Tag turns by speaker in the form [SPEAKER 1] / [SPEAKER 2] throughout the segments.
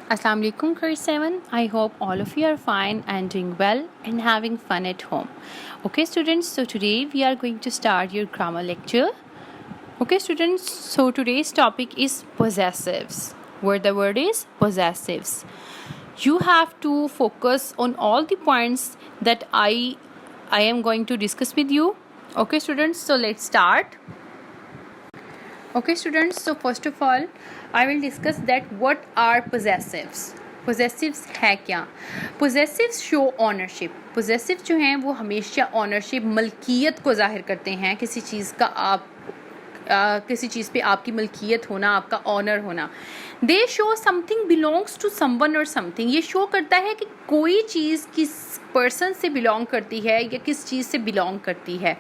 [SPEAKER 1] Assalamu alaikum, grade 7. I hope all of you are fine and doing well and having fun at home. Okay, students, so today we are going to start your grammar lecture. Okay, students, so today's topic is possessives, where the word is possessives. You have to focus on all the points that I am going to discuss with you. Okay, students, so let's start. Okay, students, so first of all, I will discuss that what are possessives. Possessives है क्या? Possessives show ownership. Possessives जो हैं वो हमेशा ownership, मलकियत को जाहिर करते हैं. किसी चीज़ का किसी चीज़ पे आपकी मलकियत होना, आपका ऑनर होना. They show something belongs to someone or something. ये शो करता है कि कोई चीज़ किस पर्सन से बिलोंग करती है या किस चीज़ से बिलोंग करती है.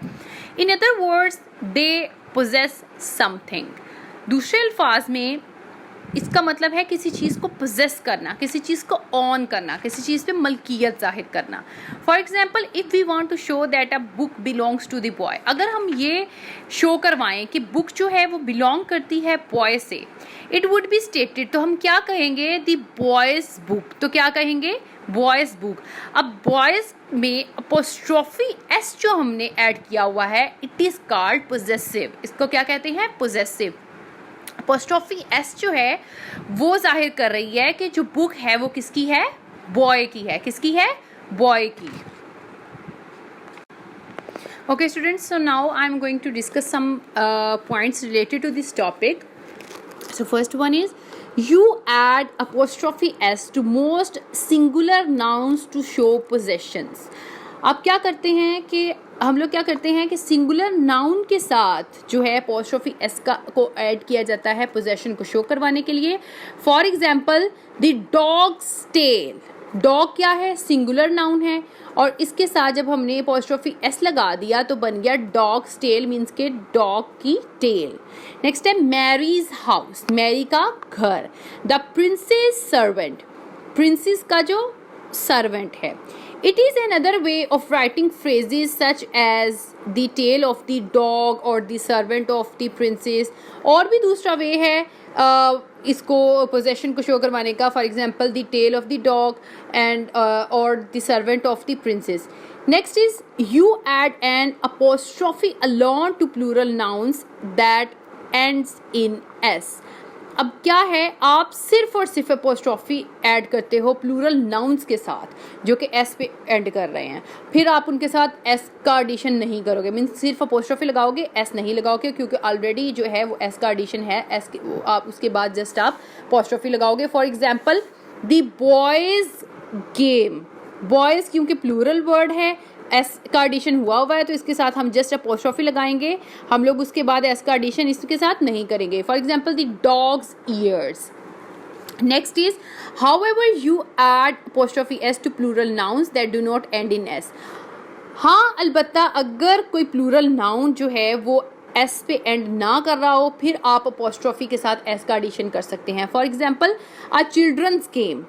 [SPEAKER 1] In other words they possess something. दूसरे अल्फाज में इसका मतलब है किसी चीज़ को पोजेस करना, किसी चीज़ को ऑन करना, किसी चीज़ पे मलकियत जाहिर करना. For example, if we want to show that a book belongs to the boy, अगर हम ये शो करवाएं कि बुक जो है वो बिलोंग करती है बॉय से, इट वुड बी स्टेटेड, तो हम क्या कहेंगे? The boys book. तो क्या कहेंगे? Boys book. अब बॉयज़ में अपोस्ट्रोफी एस जो हमने ऐड किया हुआ है, इट इज़ कॉल्ड पोजेसिव. इसको क्या कहते हैं? पोजेसिव. अपोस्ट्रोफी एस जो है वो जाहिर कर रही है कि जो बुक है वो किसकी है? बॉय की है. किसकी है? बॉय की. Okay, students, so now I am going to discuss some points related to this topic. So first one is, you add apostrophe s to most singular nouns to show possessions. अब क्या करते हैं कि हम लोग क्या करते हैं कि सिंगुलर नाउन के साथ जो है अपोस्ट्रोफी एस को ऐड किया जाता है पोजेशन को शो करवाने के लिए. For example, the dog's tail. Dog क्या है? सिंगुलर नाउन है, और इसके साथ जब हमने अपोस्ट्रोफी एस लगा दिया तो बन गया डॉग्स टेल, मीन्स के डॉग की टेल. नेक्स्ट है मैरीज हाउस. मैरी का घर. The princess servant. प्रिंसेस का जो सर्वेंट है. It is another way of writing phrases such as the tale of the dog or the servant of the princess. और भी दूसरा वे है इसको पोजेशन को शो करवाने का. For example, the tail of the dog and और the servant of the princess. Next is, you add an apostrophe alone to plural nouns that ends in S. अब क्या है, आप सिर्फ और सिर्फ अपोस्ट्रोफी ऐड करते हो प्लूरल नाउन्स के साथ जो कि एस पे एंड कर रहे हैं. फिर आप उनके साथ एस का एडिशन नहीं करोगे, मीन्स सिर्फ अपोस्ट्रोफी लगाओगे, एस नहीं लगाओगे, क्योंकि ऑलरेडी जो है वो एस का एडिशन है. एस के आप उसके बाद जस्ट आप अपोस्ट्रोफी लगाओगे. For example, the boys game. Boys क्योंकि प्लूरल वर्ड है, एस का एडिशन हुआ है, तो इसके साथ हम जस्ट अपोस्ट्रोफी लगाएंगे. हम लोग उसके बाद एस का एडिशन इसके साथ नहीं करेंगे. For example, the dog's ears. Next is, however you add apostrophe S to plural nouns that do not end in S. हाँ, अलबत्ता अगर कोई प्लूरल नाउन जो है वो एस पे एंड ना कर रहा हो, फिर आप अपोस्ट्रोफी के साथ एस का एडिशन कर सकते हैं. For example, a children's game.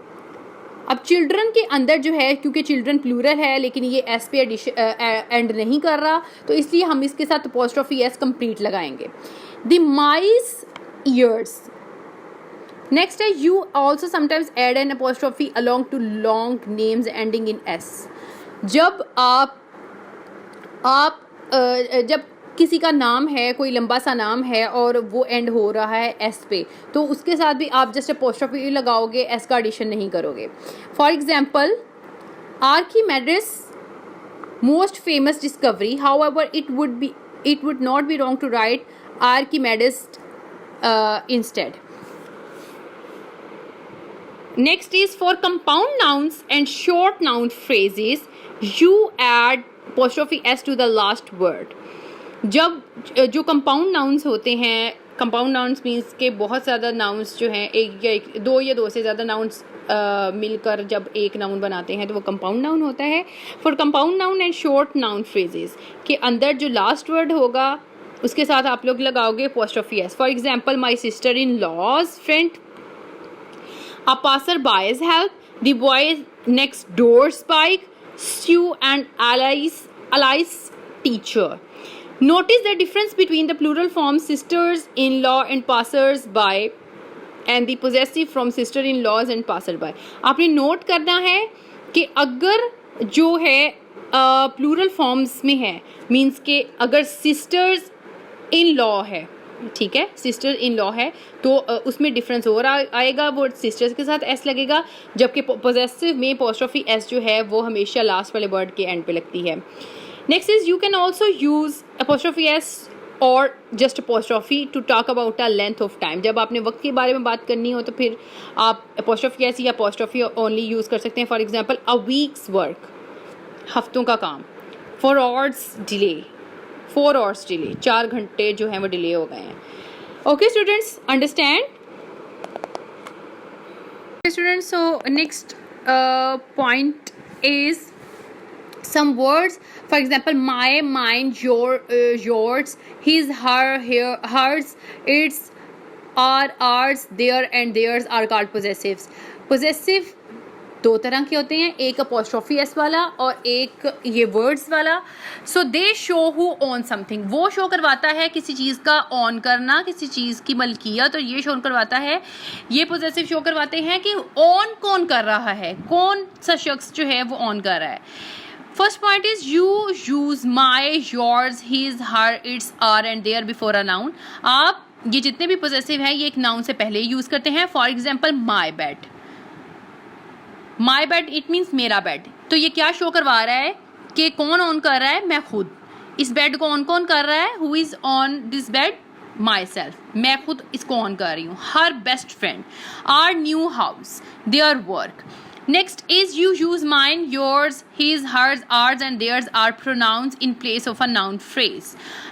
[SPEAKER 1] अब चिल्ड्रन के अंदर जो है, क्योंकि चिल्ड्रन प्लूरल है लेकिन ये एस पे एंड नहीं कर रहा, तो इसलिए हम इसके साथ अपोस्ट्रोफी एस कंप्लीट लगाएंगे. The mice ears. नेक्स्ट है, you also sometimes add an apostrophe along to long names ending in S. जब आप जब किसी का नाम है, कोई लंबा सा नाम है और वो एंड हो रहा है एस पे, तो उसके साथ भी आप जस्ट अपोस्ट्रोफी लगाओगे, एस का एडिशन नहीं करोगे. For example, Archimedes most famous discovery. However it would not be wrong to write Archimedes instead. Next is, for compound nouns and short noun phrases you add apostrophe S to the last word. जब जो compound nouns होते हैं, compound nouns means के बहुत ज़्यादा nouns जो हैं, दो या दो से ज़्यादा नाउन्स मिलकर जब एक नाउन बनाते हैं तो वो कंपाउंड नाउन होता है. For compound noun and short noun phrases के अंदर जो लास्ट वर्ड होगा उसके साथ आप लोग लगाओगे apostrophe S. For example, my sister in law's friend. A passer by's help. The boys next door spike. Sue and Alice teacher. Notice the difference between the plural forms sisters-in-law and passers-by. And the possessive from sister in law's and passer by. आपने note करना है कि अगर जो है plural forms में है, means के अगर सिस्टर्स इन लॉ है, ठीक है, सिस्टर इन लॉ है तो उसमें डिफरेंस और आएगा, वो सिस्टर्स के साथ एस लगेगा, जबकि पोजेसिव में अपोस्ट्रोफी एस जो है वो हमेशा लास्ट वाले वर्ड के एंड पे लगती है। Next is you can also use apostrophe S और just apostrophe to talk about a length of time. जब आपने वक्त के बारे में बात करनी हो तो फिर आप अपोस्ट्रोफी एस या अपोस्ट्रोफी ओनली यूज़ कर सकते हैं। For example a weeks work, हफ्तों का काम, 4 hours डिले, 4 hours डिले, 4 घंटे जो हैं वो डिले हो गए हैं। Okay students, understand? Students, so next point is some words, for example my, mine, yours, his, her, hers, its, our, ours, their and theirs are called possessives. possessive दो तरह के होते हैं, एक अपोस्ट्रोफी एस वाला और एक ये वर्ड्स वाला। So they show who own something, वो शो करवाता है किसी चीज़ का ऑन करना, किसी चीज़ की मलकियत, और ये शो करवाता है, ये पोजेसिव शो करवाते हैं कि ऑन कौन कर रहा है, कौन सा शख्स जो है वो ऑन कर रहा है। First point is you use my, yours, his, her, its, our and their before a noun. आप ये जितने भी पोजेसिव हैं ये एक नाउन से पहले यूज करते हैं। For example my bed, my bed it means मेरा बेड। तो ये क्या शो करवा रहा है कि कौन ऑन कर रहा है, मैं खुद। इस बेड को ऑन कौन कर रहा है, who is on this bed, myself, मैं खुद इसको ऑन कर रही हूँ। Her best friend, our new house, their work. Next is you use mine, yours, his, hers, ours and theirs are pronouns in place of a noun phrase.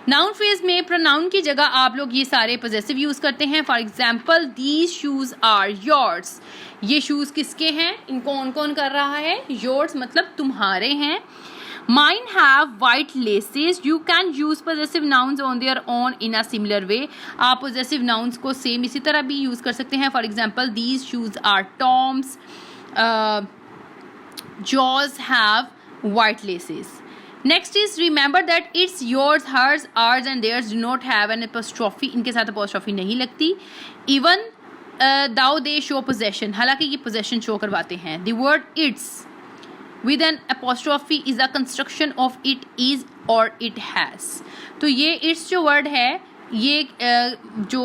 [SPEAKER 1] Noun phrase में pronoun की जगह आप लोग ये सारे possessive use करते हैं। For example, these shoes are yours. ये shoes किसके हैं, इनको कौन कौन कर रहा है, yours मतलब तुम्हारे हैं। Mine have white laces. You can use possessive nouns on their own in a similar way. आप possessive nouns को same इसी तरह भी use कर सकते हैं। For example, these shoes are Tom's. Jaws have white laces. Next is remember that it's yours, hers, ours and theirs do not have an apostrophe. इनके साथ apostrophe नहीं लगती। Even thou they show possession, हालांकि ये possession show करवाते हैं। The word its with an apostrophe is a construction of it is or it has. तो ये its जो word है ये जो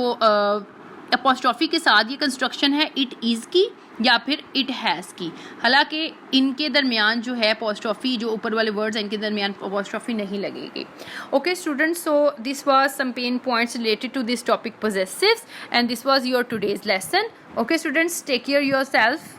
[SPEAKER 1] apostrophe के साथ ये construction है it is की या फिर इट हैज़ की। हालांकि इनके दरमियान जो है अपोस्ट्रोफी, जो ऊपर वाले वर्ड्स हैं इनके दरमियान अपोस्ट्रोफी नहीं लगेगी। Okay students, so this was some pain points related to this topic possessives and this was your today's lesson. Okay students, take care yourself.